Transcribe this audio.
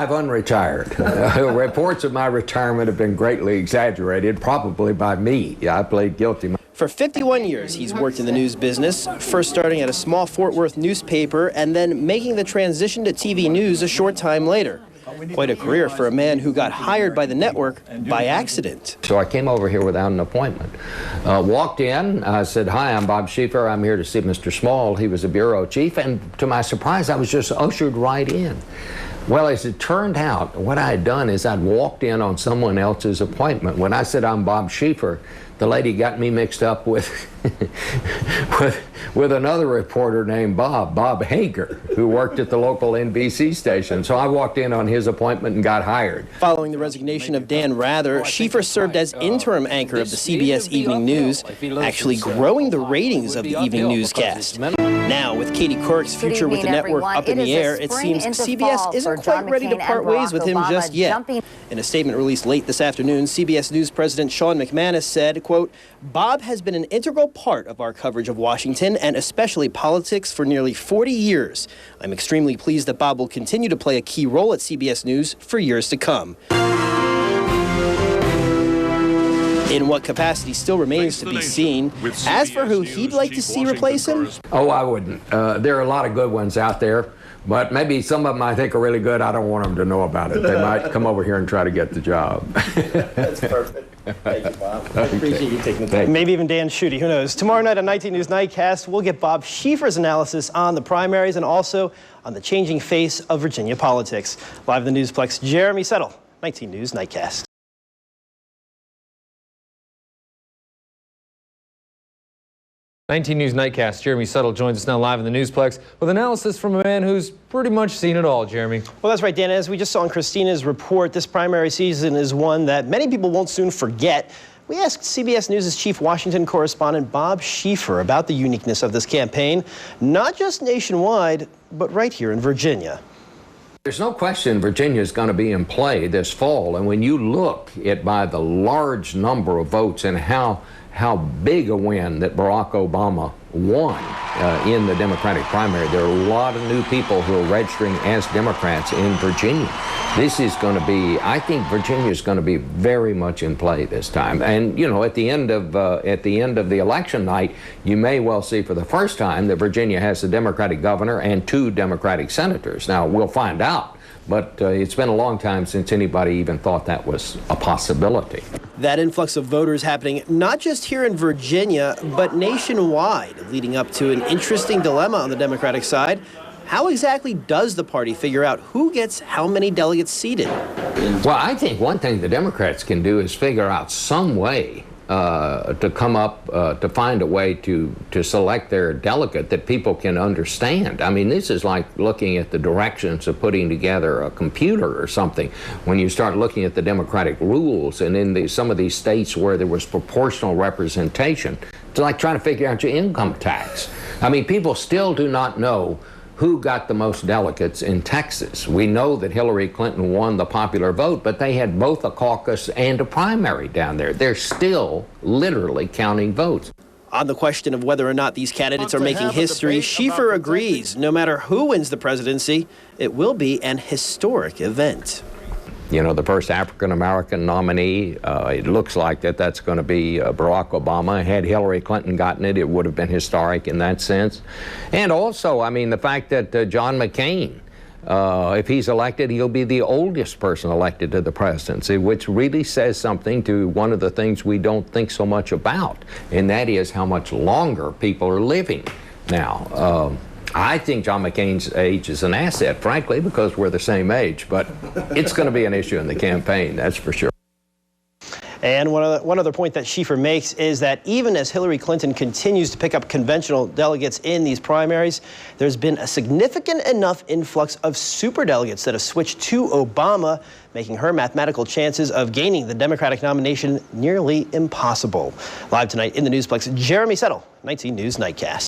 I've unretired. Reports of my retirement have been greatly exaggerated, probably by me. I plead guilty. For 51 years, he's worked in the news business, first starting at a small Fort Worth newspaper and then making the transition to TV news a short time later. Quite a career for a man who got hired by the network by accident. So I came over here without an appointment. Walked in, I said, "Hi, I'm Bob Schieffer. I'm here to see Mr. Small." He was a bureau chief, and to my surprise, I was just ushered right in. Well, as it turned out, what I had done is I'd walked in on someone else's appointment. When I said I'm Bob Schieffer, the lady got me mixed up with with another reporter named Bob Hager, who worked at the local NBC station. So I walked in on his appointment and got hired. Following the resignation of Dan Rather, Schieffer served as interim anchor of the CBS Evening News, actually growing the ratings of the evening newscast. Now, with Katie Couric's future with the network up in the air, it seems CBS isn't quite ready to part ways with him just yet. In a statement released late this afternoon, CBS News President Sean McManus said, quote, "Bob has been an integral part of our coverage of Washington and especially politics for nearly 40 years. I'm extremely pleased that Bob will continue to play a key role at CBS News for years to come." In what capacity still remains to be seen. As for who he'd like to see replace him? Oh, I wouldn't. There are a lot of good ones out there, but maybe some of them I think are really good. I don't want them to know about it. They might come over here and try to get the job. That's perfect. Thank you, Bob. I appreciate you taking the time. Maybe even Dan Schutte, who knows? Tomorrow night on 19 News Nightcast, we'll get Bob Schieffer's analysis on the primaries and also on the changing face of Virginia politics. Live in the Newsplex, Jeremy Settle, 19 News Nightcast. 19 News Nightcast, Jeremy Settle joins us now live in the Newsplex with analysis from a man who's pretty much seen it all, Jeremy. Well, that's right, Dan. As we just saw in Christina's report, this primary season is one that many people won't soon forget. We asked CBS News' chief Washington correspondent Bob Schieffer about the uniqueness of this campaign, not just nationwide, but right here in Virginia. There's no question Virginia is going to be in play this fall, and when you look at by the large number of votes and how big a win that Barack Obama won in the Democratic primary, there are a lot of new people who are registering as Democrats in Virginia. This is going to be, I think Virginia is going to be very much in play this time. And, you know, at the end of the election night, you may well see for the first time that Virginia has a Democratic governor and 2 Democratic senators. Now, we'll find out. But it's been a long time since anybody even thought that was a possibility. That influx of voters happening not just here in Virginia, but nationwide, leading up to an interesting dilemma on the Democratic side. How exactly does the party figure out who gets how many delegates seated? Well, I think one thing the Democrats can do is figure out some way to come up, to find a way to select their delegate that people can understand. I mean, this is like looking at the directions of putting together a computer or something. When you start looking at the Democratic rules, and in some of these states where there was proportional representation, it's like trying to figure out your income tax. I mean, people still do not know who got the most delegates in Texas. We know that Hillary Clinton won the popular vote, but they had both a caucus and a primary down there. They're still literally counting votes. On the question of whether or not these candidates are making history, Schieffer agrees no matter who wins the presidency, it will be an historic event. You know, the first African-American nominee, it looks like that's going to be Barack Obama. Had Hillary Clinton gotten it, it would have been historic in that sense. And also, I mean, the fact that John McCain, if he's elected, he'll be the oldest person elected to the presidency, which really says something to one of the things we don't think so much about, and that is how much longer people are living now. I think John McCain's age is an asset, frankly, because we're the same age, but it's going to be an issue in the campaign, that's for sure. And one other point that Schieffer makes is that even as Hillary Clinton continues to pick up conventional delegates in these primaries, there's been a significant enough influx of superdelegates that have switched to Obama, making her mathematical chances of gaining the Democratic nomination nearly impossible. Live tonight in the Newsplex, Jeremy Settle, 19 News Nightcast.